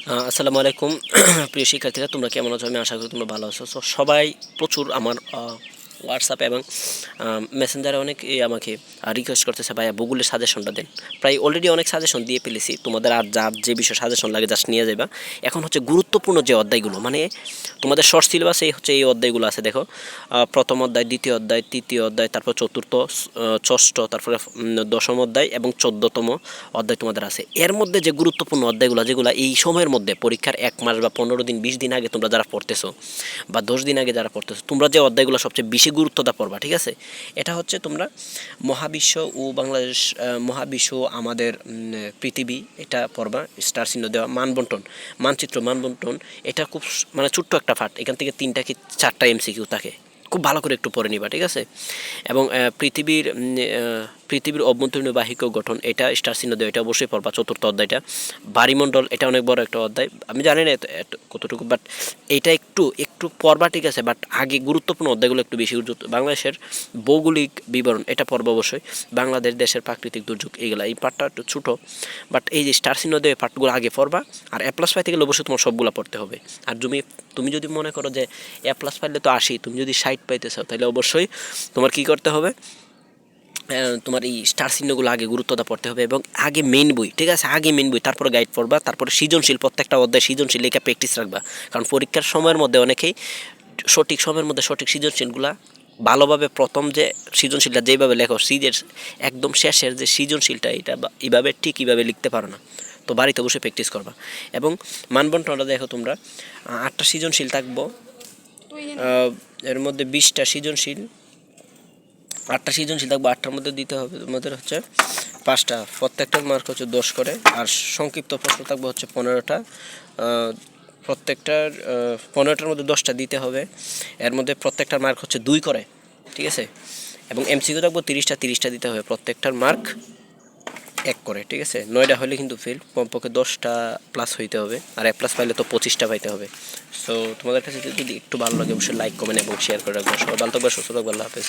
আসসালামু আলাইকুম প্রিয় শিক্ষার্থীরা, তোমরা কেমন আছো? আমি আশা করি তোমরা ভালো আছো। সো সবাই প্রচুর আমার হোয়াটসঅ্যাপ এবং মেসেঞ্জারে অনেক আমাকে রিকোয়েস্ট করতেছে, ভাইয়া গুগলের সাজেশনটা দেন। প্রায় অলরেডি অনেক সাজেশন দিয়ে ফেলেছি তোমাদের, আর যে বিষয়ে সাজেশন লাগে জাস্ট নিয়ে যাবা। এখন হচ্ছে গুরুত্বপূর্ণ যে অধ্যায়গুলো, মানে তোমাদের শর্ট সিলেবাসে হচ্ছে এই অধ্যায়গুলো আছে। দেখো, প্রথম অধ্যায়, দ্বিতীয় অধ্যায়, তৃতীয় অধ্যায়, তারপর চতুর্থ, ষষ্ঠ, তারপরে দশম অধ্যায় এবং 14তম অধ্যায় তোমাদের আছে। এর মধ্যে যে গুরুত্বপূর্ণ অধ্যায়গুলো, যেগুলো এই সময়ের মধ্যে পরীক্ষার 1 মাস বা 15 দিন 20 দিন আগে তোমরা যারা পড়তেছো, বা 10 দিন আগে যারা পড়তেছো, তোমরা যে অধ্যায়গুলো সবচেয়ে বেশি গুরুত্বটা পড়বা, ঠিক আছে? এটা হচ্ছে তোমরা মহাবিশ্ব ও বাংলাদেশ, মহাবিশ্ব, আমাদের পৃথিবী, এটা পড়বা। স্টার চিহ্ন দেওয়া, মানবন্টন, মানচিত্র, মানবন্টন, এটা খুব মানে ছোট্ট একটা পার্ট। এখান থেকে 3টা কি 4টা এমসিকিউ থাকে, খুব ভালো করে একটু পড়ে নিবা, ঠিক আছে? এবং পৃথিবীর অভ্যন্তরীণ বাহিক গঠন, এটা স্টার চিহ্ন দেওয়া, এটা অবশ্যই পড়বা। চতুর্থ অধ্যায়টা বায়ুমণ্ডল, এটা অনেক বড় একটা অধ্যায়, আমি জানি না কতটুকু, বাট এটা একটু একটু পড়বা, ঠিক আছে? বাট আগে গুরুত্বপূর্ণ অধ্যায়গুলো একটু বেশি গুরুত্ব। বাংলাদেশের ভৌগোলিক বিবরণ, এটা পড়বা অবশ্যই। বাংলাদেশ দেশের প্রাকৃতিক দুর্যোগ, এইগুলা, এই পার্টটা একটু ছোটো, বাট এই যে স্টার চিহ্ন দেওয়া পার্টগুলো আগে পড়বা। আর এ প্লাস পাইতে গেলে অবশ্যই তোমার সবগুলো পড়তে হবে। আর তুমি যদি মনে করো যে এ প্লাস পাইলে তো 80, তুমি যদি 60 পাইতে চাও, তাহলে অবশ্যই তোমার কী করতে হবে, তোমার এই স্টার চিহ্নগুলো আগে গুরুত্বটা পড়তে হবে। এবং আগে মেইন বই, ঠিক আছে? আগে মেইন বই, তারপরে গাইড পড়বা, তারপরে সৃজনশীল, প্রত্যেকটা অধ্যায় সৃজনশীল লেখা প্র্যাকটিস রাখবা। কারণ পরীক্ষার সময়ের মধ্যে অনেকেই সঠিক সময়ের মধ্যে সঠিক সৃজনশীলগুলা ভালোভাবে, প্রথম যে সৃজনশীলটা যেভাবে লেখো, সিজের একদম শেষের যে সৃজনশীলটা, এটা এইভাবে ঠিক এইভাবে লিখতে পারো না। তো বাড়িতে অবশ্যই প্র্যাকটিস করবা। এবং মানবন্টনটা দেখো তোমরা, 8টা সৃজনশীল থাকবো, এর মধ্যে 20টা সৃজনশীল, 8টা সৃজনশীল থাকবে। 8টার মধ্যে দিতে হবে তোমাদের হচ্ছে 5টা, প্রত্যেকটার মার্ক হচ্ছে 10 করে। আর সংক্ষিপ্ত প্রশ্ন থাকবে হচ্ছে 15টা, প্রত্যেকটার 15টার মধ্যে 10টা দিতে হবে। এর মধ্যে প্রত্যেকটার মার্ক হচ্ছে 2 করে, ঠিক আছে? এবং এমসিকিউ থাকবে 30টা দিতে হবে, প্রত্যেকটার মার্ক 1 করে, ঠিক আছে? 9টা হলে কিন্তু ফেল, কমপক্ষে 10টা প্লাস হইতে হবে। আর এ প্লাস পাইলে তো 25টা পাইতে হবে। সো তোমাদের কাছে যদি একটু ভালো লাগে, অবশ্যই লাইক, কমেন্ট এবং শেয়ার করে রাখবো। সবাই ভালো থাকবে, সুস্থ থাকবে, আল্লাহ হাফেজ।